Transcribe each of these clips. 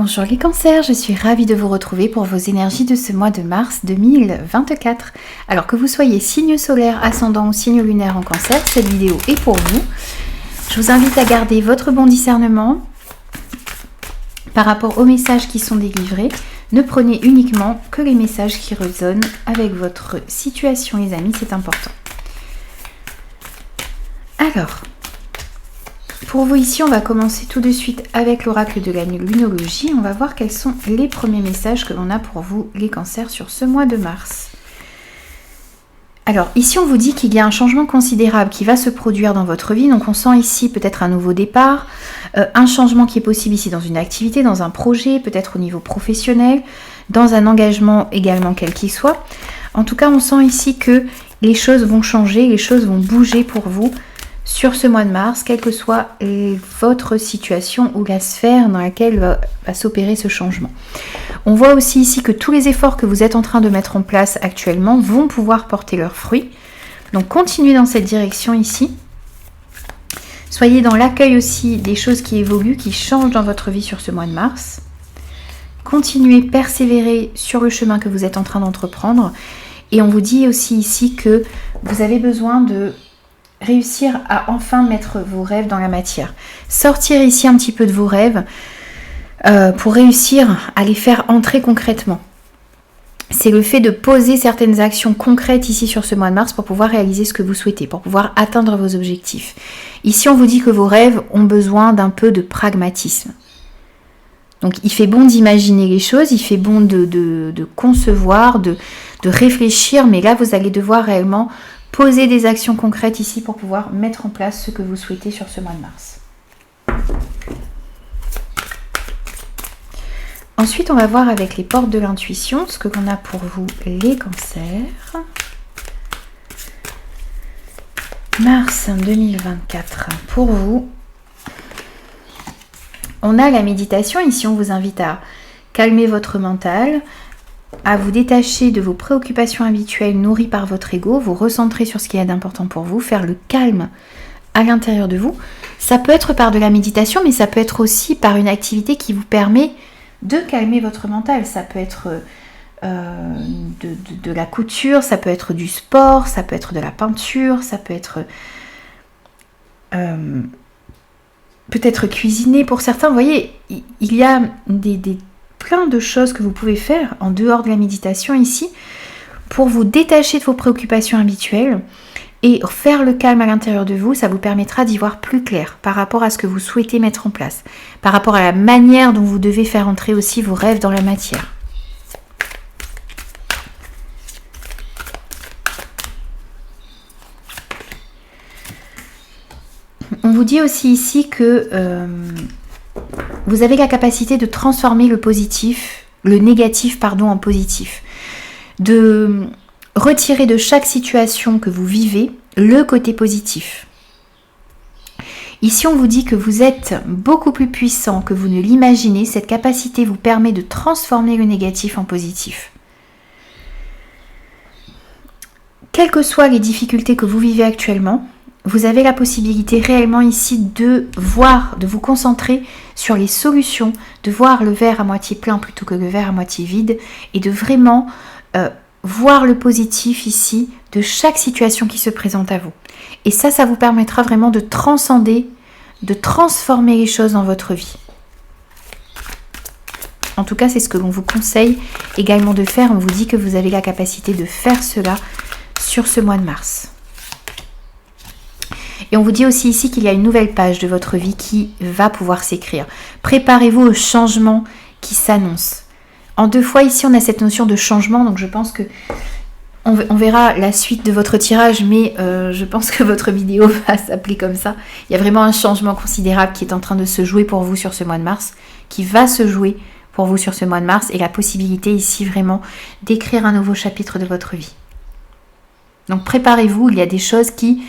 Bonjour les cancers, je suis ravie de vous retrouver pour vos énergies de ce mois de mars 2024. Alors que vous soyez signe solaire, ascendant ou signe lunaire en cancer, cette vidéo est pour vous. Je vous invite à garder votre bon discernement par rapport aux messages qui sont délivrés. Ne prenez uniquement que les messages qui résonnent avec votre situation les amis, c'est important. Alors, pour vous ici, on va commencer tout de suite avec l'oracle de la lunologie. On va voir quels sont les premiers messages que l'on a pour vous, les cancers, sur ce mois de mars. Alors, ici, on vous dit qu'il y a un changement considérable qui va se produire dans votre vie. Donc, on sent ici peut-être un nouveau départ, un changement qui est possible ici dans une activité, dans un projet, peut-être au niveau professionnel, dans un engagement également quel qu'il soit. En tout cas, on sent ici que les choses vont changer, les choses vont bouger pour vous sur ce mois de mars, quelle que soit votre situation ou la sphère dans laquelle va s'opérer ce changement. On voit aussi ici que tous les efforts que vous êtes en train de mettre en place actuellement vont pouvoir porter leurs fruits. Donc continuez dans cette direction ici. Soyez dans l'accueil aussi des choses qui évoluent, qui changent dans votre vie sur ce mois de mars. Continuez, persévérer sur le chemin que vous êtes en train d'entreprendre. Et on vous dit aussi ici que vous avez besoin de réussir à enfin mettre vos rêves dans la matière. Sortir ici un petit peu de vos rêves pour réussir à les faire entrer concrètement. C'est le fait de poser certaines actions concrètes ici sur ce mois de mars pour pouvoir réaliser ce que vous souhaitez, pour pouvoir atteindre vos objectifs. Ici, on vous dit que vos rêves ont besoin d'un peu de pragmatisme. Donc, il fait bon d'imaginer les choses, il fait bon de concevoir, de réfléchir, mais là, vous allez devoir réellement poser des actions concrètes ici pour pouvoir mettre en place ce que vous souhaitez sur ce mois de mars. Ensuite, on va voir avec les portes de l'intuition ce que l'on a pour vous, les cancers. Mars 2024, pour vous, on a la méditation. Ici, on vous invite à calmer votre mental, à vous détacher de vos préoccupations habituelles nourries par votre ego, vous recentrer sur ce qu'il y a d'important pour vous, faire le calme à l'intérieur de vous. Ça peut être par de la méditation, mais ça peut être aussi par une activité qui vous permet de calmer votre mental. Ça peut être de la couture, ça peut être du sport, ça peut être de la peinture, ça peut être peut-être cuisiner pour certains. Vous voyez, il y a plein de choses que vous pouvez faire en dehors de la méditation ici pour vous détacher de vos préoccupations habituelles et faire le calme à l'intérieur de vous. Ça vous permettra d'y voir plus clair par rapport à ce que vous souhaitez mettre en place, par rapport à la manière dont vous devez faire entrer aussi vos rêves dans la matière. On vous dit aussi ici que vous avez la capacité de transformer le négatif en positif. De retirer de chaque situation que vous vivez le côté positif. Ici, on vous dit que vous êtes beaucoup plus puissant que vous ne l'imaginez. Cette capacité vous permet de transformer le négatif en positif. Quelles que soient les difficultés que vous vivez actuellement, vous avez la possibilité réellement ici de vous concentrer sur les solutions, de voir le verre à moitié plein plutôt que le verre à moitié vide et de vraiment voir le positif ici de chaque situation qui se présente à vous. Et ça vous permettra vraiment de transcender, de transformer les choses dans votre vie. En tout cas, c'est ce que l'on vous conseille également de faire. On vous dit que vous avez la capacité de faire cela sur ce mois de mars. Et on vous dit aussi ici qu'il y a une nouvelle page de votre vie qui va pouvoir s'écrire. Préparez-vous au changement qui s'annonce. En deux fois ici, on a cette notion de changement, donc je pense que on verra la suite de votre tirage, mais je pense que votre vidéo va s'appeler comme ça. Il y a vraiment un changement considérable qui est en train de se jouer pour vous sur ce mois de mars, qui va se jouer pour vous sur ce mois de mars, et la possibilité ici vraiment d'écrire un nouveau chapitre de votre vie. Donc préparez-vous, il y a des choses qui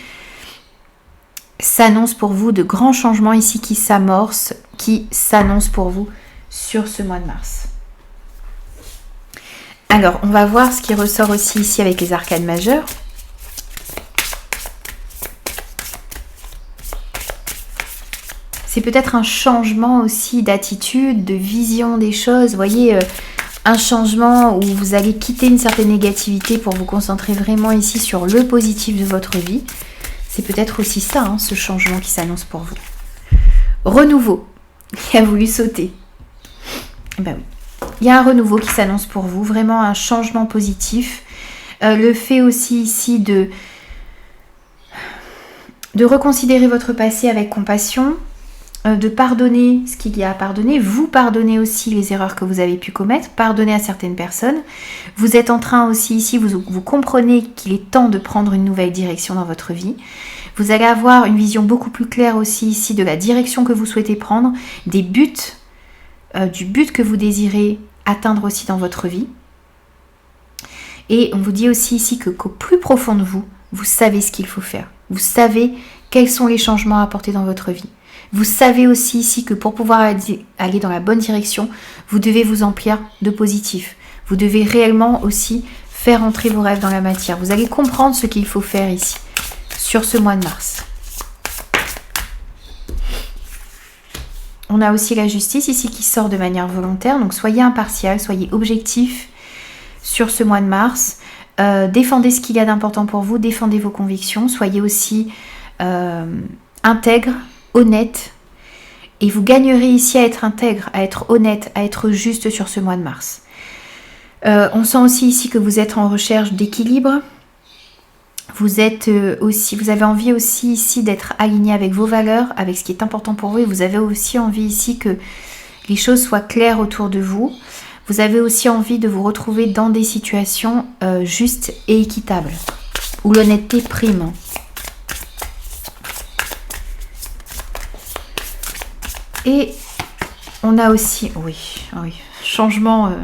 s'annoncent pour vous, de grands changements ici qui s'amorcent, qui s'annoncent pour vous sur ce mois de mars. Alors, on va voir ce qui ressort aussi ici avec les arcanes majeures. C'est c'est peut-être un changement aussi d'attitude, de vision des choses. Vous voyez, un changement où vous allez quitter une certaine négativité pour vous concentrer vraiment ici sur le positif de votre vie. C'est peut-être aussi ça, hein, ce changement qui s'annonce pour vous. Renouveau qui a voulu sauter. Ben oui. Il y a un renouveau qui s'annonce pour vous, vraiment un changement positif. Le fait aussi ici de reconsidérer votre passé avec compassion, de pardonner ce qu'il y a à pardonner, vous pardonnez aussi les erreurs que vous avez pu commettre, pardonner à certaines personnes. Vous êtes en train aussi ici, vous comprenez qu'il est temps de prendre une nouvelle direction dans votre vie. Vous allez avoir une vision beaucoup plus claire aussi ici de la direction que vous souhaitez prendre, des buts, du but que vous désirez atteindre aussi dans votre vie. Et on vous dit aussi ici qu'au plus profond de vous, vous savez ce qu'il faut faire. Vous savez quels sont les changements à apporter dans votre vie. Vous savez aussi ici que pour pouvoir aller dans la bonne direction, vous devez vous emplir de positif. Vous devez réellement aussi faire entrer vos rêves dans la matière. Vous allez comprendre ce qu'il faut faire ici, sur ce mois de mars. On a aussi la justice ici qui sort de manière volontaire. Donc soyez impartial, soyez objectif sur ce mois de mars. Défendez ce qu'il y a d'important pour vous, défendez vos convictions. Soyez aussi intègre, honnête, et vous gagnerez ici à être intègre, à être honnête, à être juste sur ce mois de mars. On sent aussi ici que vous êtes en recherche d'équilibre. Vous avez envie aussi ici d'être aligné avec vos valeurs, avec ce qui est important pour vous, et vous avez aussi envie ici que les choses soient claires autour de vous. Vous avez aussi envie de vous retrouver dans des situations justes et équitables, où l'honnêteté prime. Et on a aussi, oui, changement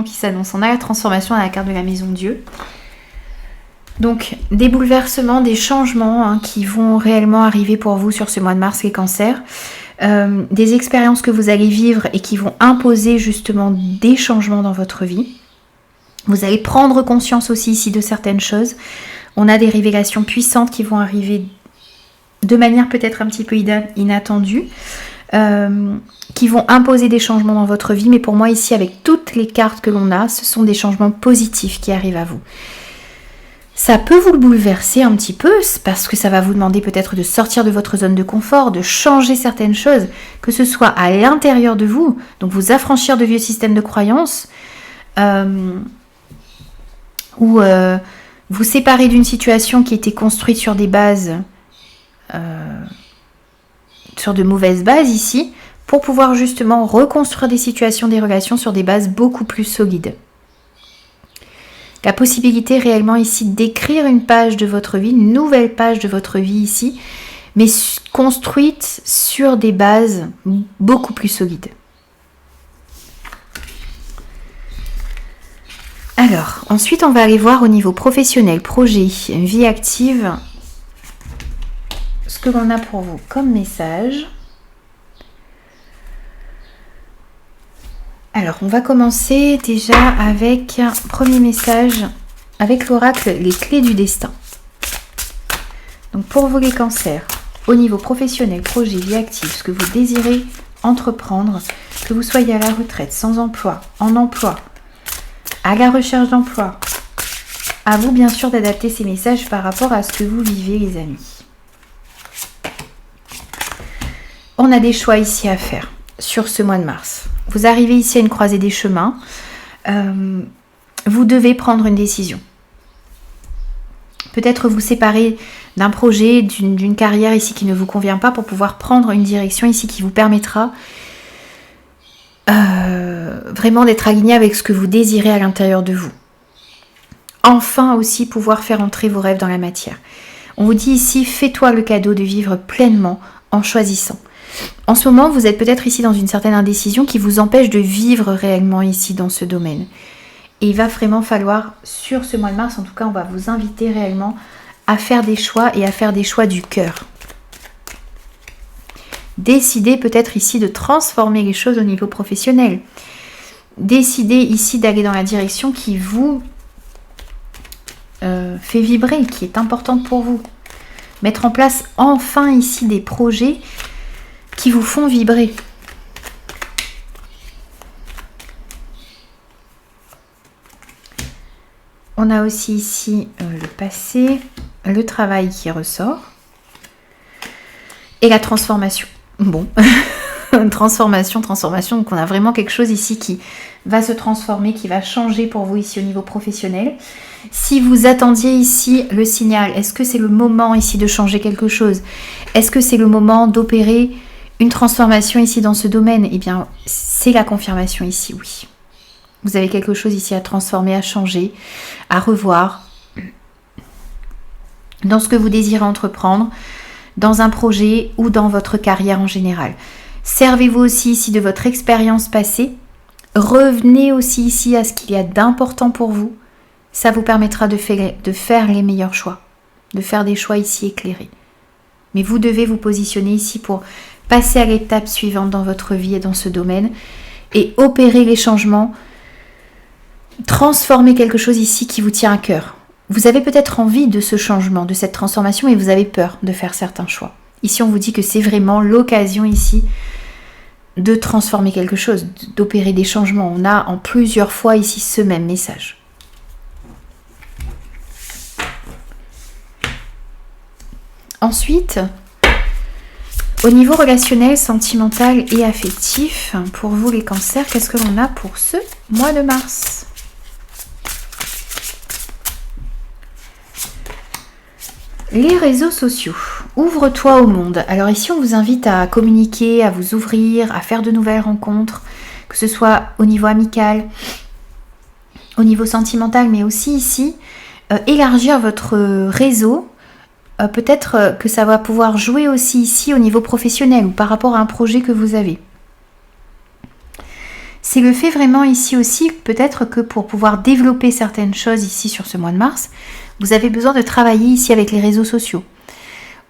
qui s'annonce. On a la transformation à la carte de la maison Dieu. Donc, des bouleversements, des changements qui vont réellement arriver pour vous sur ce mois de mars, les cancers. Des expériences que vous allez vivre et qui vont imposer justement des changements dans votre vie. Vous allez prendre conscience aussi ici de certaines choses. On a des révélations puissantes qui vont arriver de manière peut-être un petit peu inattendue, qui vont imposer des changements dans votre vie. Mais pour moi ici, avec toutes les cartes que l'on a, ce sont des changements positifs qui arrivent à vous. Ça peut vous le bouleverser un petit peu, parce que ça va vous demander peut-être de sortir de votre zone de confort, de changer certaines choses, que ce soit à l'intérieur de vous, donc vous affranchir de vieux systèmes de croyances, ou vous séparer d'une situation qui était construite sur des bases, sur de mauvaises bases ici, pour pouvoir justement reconstruire des situations, des relations sur des bases beaucoup plus solides. La possibilité réellement ici d'écrire une page de votre vie, une nouvelle page de votre vie ici, mais construite sur des bases beaucoup plus solides. Alors, ensuite on va aller voir au niveau professionnel, projet, vie active, ce que l'on a pour vous comme message. Alors, on va commencer déjà avec un premier message avec l'oracle Les Clés du Destin. Donc, pour vous les cancers, au niveau professionnel, projet, vie active, ce que vous désirez entreprendre, que vous soyez à la retraite, sans emploi, en emploi, à la recherche d'emploi, à vous bien sûr d'adapter ces messages par rapport à ce que vous vivez, les amis. On a des choix ici à faire sur ce mois de mars. Vous arrivez ici à une croisée des chemins. Vous devez prendre une décision. Peut-être vous séparer d'un projet, d'une carrière ici qui ne vous convient pas pour pouvoir prendre une direction ici qui vous permettra vraiment d'être aligné avec ce que vous désirez à l'intérieur de vous. Enfin aussi pouvoir faire entrer vos rêves dans la matière. On vous dit ici, fais-toi le cadeau de vivre pleinement en choisissant. En ce moment, vous êtes peut-être ici dans une certaine indécision qui vous empêche de vivre réellement ici dans ce domaine. Et il va vraiment falloir, sur ce mois de mars, en tout cas, on va vous inviter réellement à faire des choix et à faire des choix du cœur. Décidez peut-être ici de transformer les choses au niveau professionnel. Décidez ici d'aller dans la direction qui vous fait vibrer, qui est importante pour vous. Mettre en place enfin ici des projets qui vous font vibrer. On a aussi ici le passé, le travail qui ressort et la transformation. Bon, transformation. Donc on a vraiment quelque chose ici qui va se transformer, qui va changer pour vous ici au niveau professionnel. Si vous attendiez ici le signal, est-ce que c'est le moment ici de changer quelque chose? Est-ce que c'est le moment d'opérer une transformation ici dans ce domaine? Eh bien, c'est la confirmation ici, oui. Vous avez quelque chose ici à transformer, à changer, à revoir dans ce que vous désirez entreprendre, dans un projet ou dans votre carrière en général. Servez-vous aussi ici de votre expérience passée. Revenez aussi ici à ce qu'il y a d'important pour vous. Ça vous permettra de faire les meilleurs choix, de faire des choix ici éclairés. Mais vous devez vous positionner ici pour passer à l'étape suivante dans votre vie et dans ce domaine et opérer les changements, transformer quelque chose ici qui vous tient à cœur. Vous avez peut-être envie de ce changement, de cette transformation, et vous avez peur de faire certains choix. Ici, on vous dit que c'est vraiment l'occasion ici de transformer quelque chose, d'opérer des changements. On a en plusieurs fois ici ce même message. Ensuite, au niveau relationnel, sentimental et affectif, pour vous les cancers, qu'est-ce que l'on a pour ce mois de mars ? Les réseaux sociaux. Ouvre-toi au monde. Alors ici, on vous invite à communiquer, à vous ouvrir, à faire de nouvelles rencontres, que ce soit au niveau amical, au niveau sentimental, mais aussi ici, élargir votre réseau. Peut-être que ça va pouvoir jouer aussi ici au niveau professionnel ou par rapport à un projet que vous avez. C'est le fait vraiment ici aussi, peut-être que pour pouvoir développer certaines choses ici sur ce mois de mars, vous avez besoin de travailler ici avec les réseaux sociaux.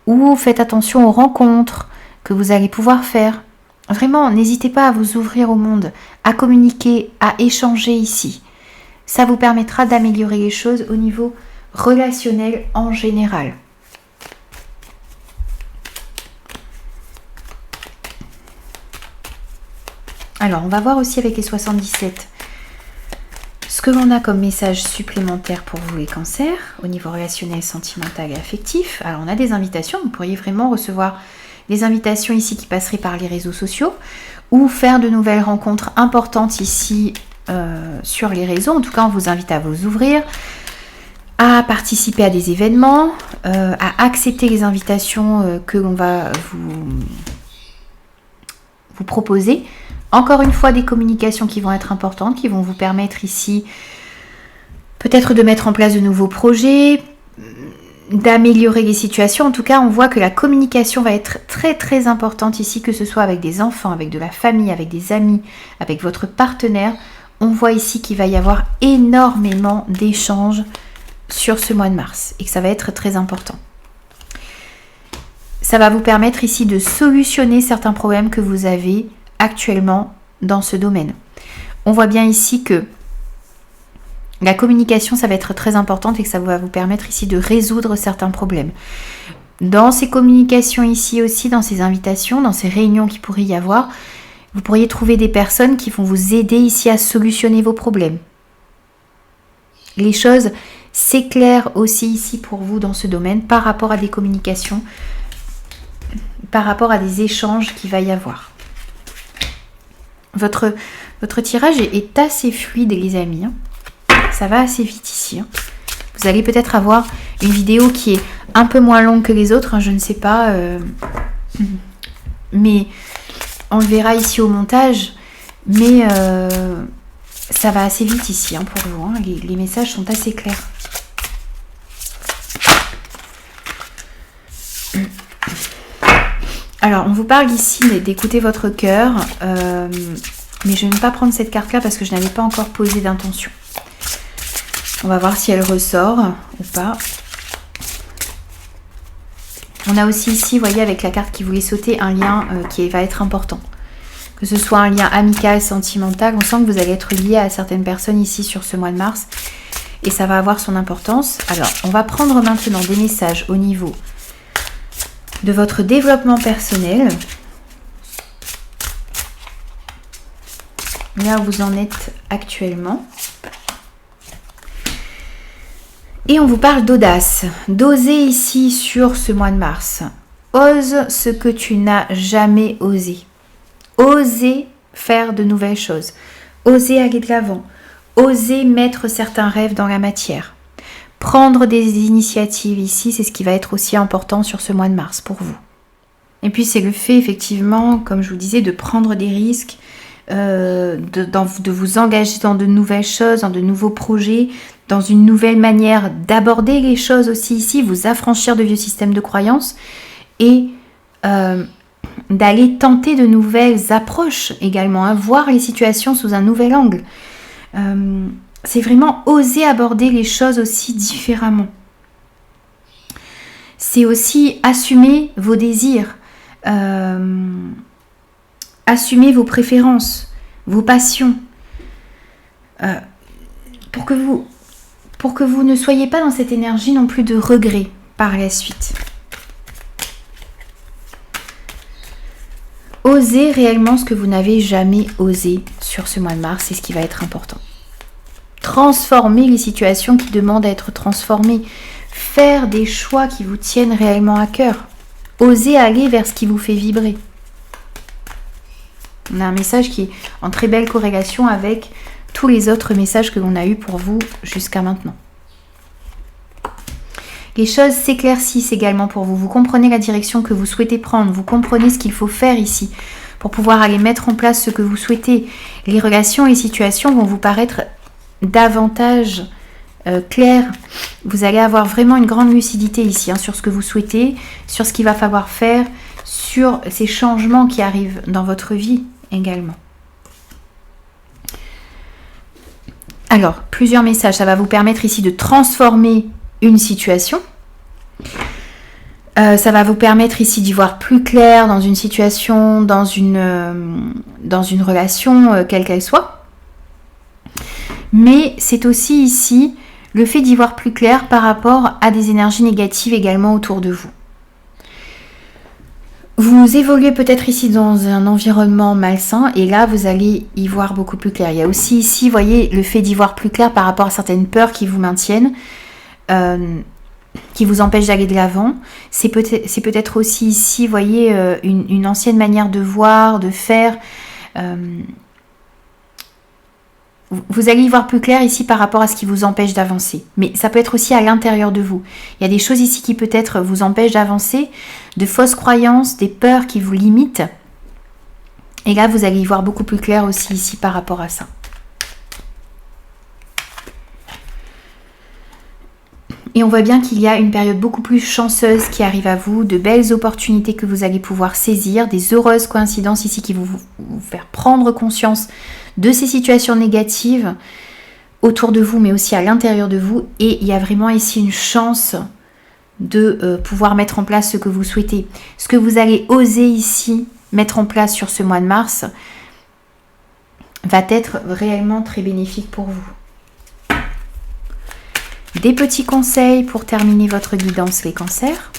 Ou faites attention aux rencontres que vous allez pouvoir faire. Vraiment, n'hésitez pas à vous ouvrir au monde, à communiquer, à échanger ici. Ça vous permettra d'améliorer les choses au niveau relationnel en général. Alors, on va voir aussi avec les 77 ce que l'on a comme message supplémentaire pour vous les cancers au niveau relationnel, sentimental et affectif. Alors, on a des invitations. Vous pourriez vraiment recevoir des invitations ici qui passeraient par les réseaux sociaux ou faire de nouvelles rencontres importantes ici sur les réseaux. En tout cas, on vous invite à vous ouvrir, à participer à des événements, à accepter les invitations que l'on va vous proposer. Encore une fois, des communications qui vont être importantes, qui vont vous permettre ici peut-être de mettre en place de nouveaux projets, d'améliorer les situations. En tout cas, on voit que la communication va être très très importante ici, que ce soit avec des enfants, avec de la famille, avec des amis, avec votre partenaire. On voit ici qu'il va y avoir énormément d'échanges sur ce mois de mars et que ça va être très important. Ça va vous permettre ici de solutionner certains problèmes que vous avez actuellement dans ce domaine. On voit bien ici que la communication, ça va être très importante et que ça va vous permettre ici de résoudre certains problèmes. Dans ces communications ici aussi, dans ces invitations, dans ces réunions qu'il pourrait y avoir, vous pourriez trouver des personnes qui vont vous aider ici à solutionner vos problèmes. Les choses s'éclairent aussi ici pour vous dans ce domaine par rapport à des communications, par rapport à des échanges qu'il va y avoir. Votre tirage est assez fluide, les amis. Ça va assez vite ici. Vous allez peut-être avoir une vidéo qui est un peu moins longue que les autres, je ne sais pas. Mais on le verra ici au montage. Mais ça va assez vite ici pour vous. Les messages sont assez clairs. Alors, on vous parle ici d'écouter votre cœur, mais je ne vais pas prendre cette carte-là parce que je n'avais pas encore posé d'intention. On va voir si elle ressort ou pas. On a aussi ici, vous voyez, avec la carte qui voulait sauter, un lien qui va être important. Que ce soit un lien amical, sentimental, on sent que vous allez être lié à certaines personnes ici sur ce mois de mars et ça va avoir son importance. Alors, on va prendre maintenant des messages au niveau de votre développement personnel là où vous en êtes actuellement. Et on vous parle d'audace, d'oser ici sur ce mois de mars. Ose ce que tu n'as jamais osé. Oser faire de nouvelles choses. Oser aller de l'avant. Oser mettre certains rêves dans la matière. Prendre des initiatives ici, c'est ce qui va être aussi important sur ce mois de mars pour vous. Et puis c'est le fait effectivement, comme je vous disais, de prendre des risques, de vous engager dans de nouvelles choses, dans de nouveaux projets, dans une nouvelle manière d'aborder les choses aussi ici, vous affranchir de vieux systèmes de croyances et d'aller tenter de nouvelles approches également, hein, voir les situations sous un nouvel angle. C'est vraiment oser aborder les choses aussi différemment. C'est aussi assumer vos désirs, assumer vos préférences, vos passions, pour que vous ne soyez pas dans cette énergie non plus de regret par la suite. Osez réellement ce que vous n'avez jamais osé sur ce mois de mars, c'est ce qui va être important. Transformer les situations qui demandent à être transformées. Faire des choix qui vous tiennent réellement à cœur. Osez aller vers ce qui vous fait vibrer. On a un message qui est en très belle corrélation avec tous les autres messages que l'on a eus pour vous jusqu'à maintenant. Les choses s'éclaircissent également pour vous. Vous comprenez la direction que vous souhaitez prendre. Vous comprenez ce qu'il faut faire ici pour pouvoir aller mettre en place ce que vous souhaitez. Les relations et situations vont vous paraître davantage claires. Vous allez avoir vraiment une grande lucidité ici, hein, sur ce que vous souhaitez, sur ce qu'il va falloir faire, sur ces changements qui arrivent dans votre vie également. Alors, plusieurs messages. Ça va vous permettre ici de transformer une situation. Ça va vous permettre ici d'y voir plus clair dans une situation, dans une relation, quelle qu'elle soit. Mais c'est aussi ici le fait d'y voir plus clair par rapport à des énergies négatives également autour de vous. Vous évoluez peut-être ici dans un environnement malsain et là vous allez y voir beaucoup plus clair. Il y a aussi ici, vous voyez, le fait d'y voir plus clair par rapport à certaines peurs qui vous maintiennent, qui vous empêchent d'aller de l'avant. C'est peut-être aussi ici, vous voyez, une ancienne manière de voir, de faire. Vous allez y voir plus clair ici par rapport à ce qui vous empêche d'avancer. Mais ça peut être aussi à l'intérieur de vous. Il y a des choses ici qui peut-être vous empêchent d'avancer, de fausses croyances, des peurs qui vous limitent. Et là, vous allez y voir beaucoup plus clair aussi ici par rapport à ça. Et on voit bien qu'il y a une période beaucoup plus chanceuse qui arrive à vous, de belles opportunités que vous allez pouvoir saisir, des heureuses coïncidences ici qui vont vous faire prendre conscience de ces situations négatives autour de vous, mais aussi à l'intérieur de vous. Et il y a vraiment ici une chance de pouvoir mettre en place ce que vous souhaitez. Ce que vous allez oser ici mettre en place sur ce mois de mars va être réellement très bénéfique pour vous. Des petits conseils pour terminer votre guidance, les cancers.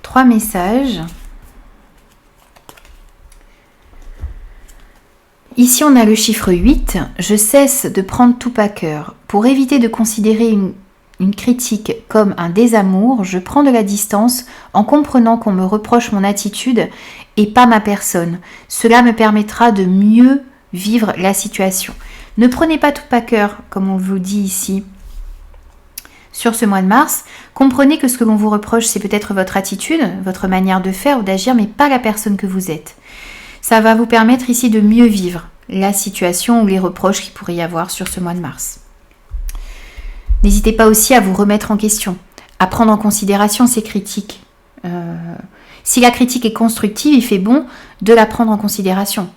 Trois messages. Ici, on a le chiffre 8. Je cesse de prendre tout à cœur. Pour éviter de considérer une critique comme un désamour, je prends de la distance en comprenant qu'on me reproche mon attitude et pas ma personne. Cela me permettra de mieux vivre la situation. Ne prenez pas tout à cœur, comme on vous dit ici, sur ce mois de mars. Comprenez que ce que l'on vous reproche, c'est peut-être votre attitude, votre manière de faire ou d'agir, mais pas la personne que vous êtes. Ça va vous permettre ici de mieux vivre la situation ou les reproches qu'il pourrait y avoir sur ce mois de mars. N'hésitez pas aussi à vous remettre en question, à prendre en considération ces critiques. Si la critique est constructive, il fait bon de la prendre en considération.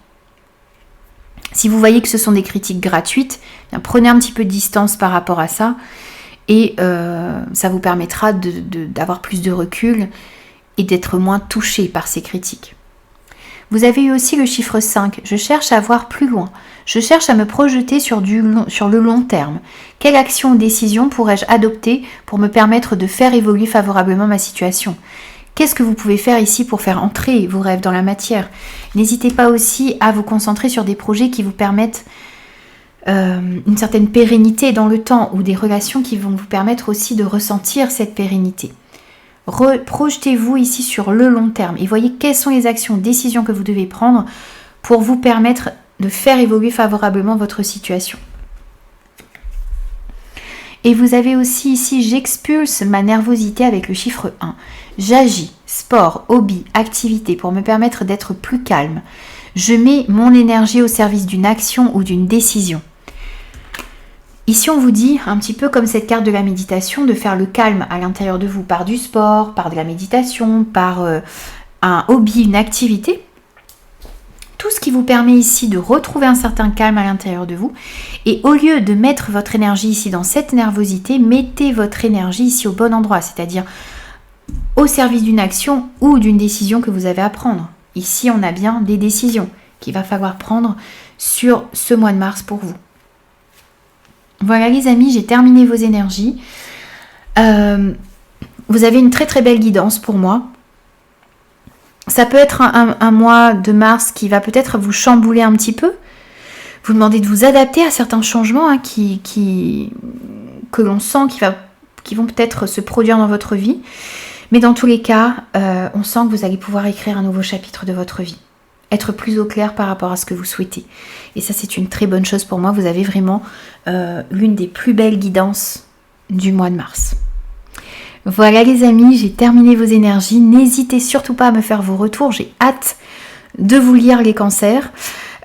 Si vous voyez que ce sont des critiques gratuites, bien, prenez un petit peu de distance par rapport à ça et ça vous permettra d'avoir plus de recul et d'être moins touché par ces critiques. Vous avez eu aussi le chiffre 5. Je cherche à voir plus loin. Je cherche à me projeter sur le long terme. Quelle action ou décision pourrais-je adopter pour me permettre de faire évoluer favorablement ma situation ? Qu'est-ce que vous pouvez faire ici pour faire entrer vos rêves dans la matière ? N'hésitez pas aussi à vous concentrer sur des projets qui vous permettent une certaine pérennité dans le temps ou des relations qui vont vous permettre aussi de ressentir cette pérennité. Projetez-vous ici sur le long terme et voyez quelles sont les actions, décisions que vous devez prendre pour vous permettre de faire évoluer favorablement votre situation. Et vous avez aussi ici, j'expulse ma nervosité avec le chiffre 1. J'agis, sport, hobby, activité pour me permettre d'être plus calme. Je mets mon énergie au service d'une action ou d'une décision. Ici, on vous dit, un petit peu comme cette carte de la méditation, de faire le calme à l'intérieur de vous par du sport, par de la méditation, par un hobby, une activité. Tout ce qui vous permet ici de retrouver un certain calme à l'intérieur de vous. Et au lieu de mettre votre énergie ici dans cette nervosité, mettez votre énergie ici au bon endroit, c'est-à-dire au service d'une action ou d'une décision que vous avez à prendre. Ici, on a bien des décisions qu'il va falloir prendre sur ce mois de mars pour vous. Voilà les amis, j'ai terminé vos énergies. Vous avez une très très belle guidance pour moi. Ça peut être un mois de mars qui va peut-être vous chambouler un petit peu. Vous demandez de vous adapter à certains changements que l'on sent qui vont peut-être se produire dans votre vie. Mais dans tous les cas, on sent que vous allez pouvoir écrire un nouveau chapitre de votre vie. Être plus au clair par rapport à ce que vous souhaitez. Et ça, c'est une très bonne chose pour moi. Vous avez vraiment l'une des plus belles guidances du mois de mars. Voilà les amis, j'ai terminé vos énergies. N'hésitez surtout pas à me faire vos retours. J'ai hâte de vous lire les cancers.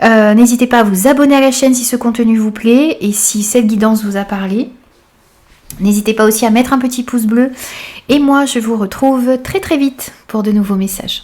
N'hésitez pas à vous abonner à la chaîne si ce contenu vous plaît et si cette guidance vous a parlé. N'hésitez pas aussi à mettre un petit pouce bleu. Et moi, je vous retrouve très très vite pour de nouveaux messages.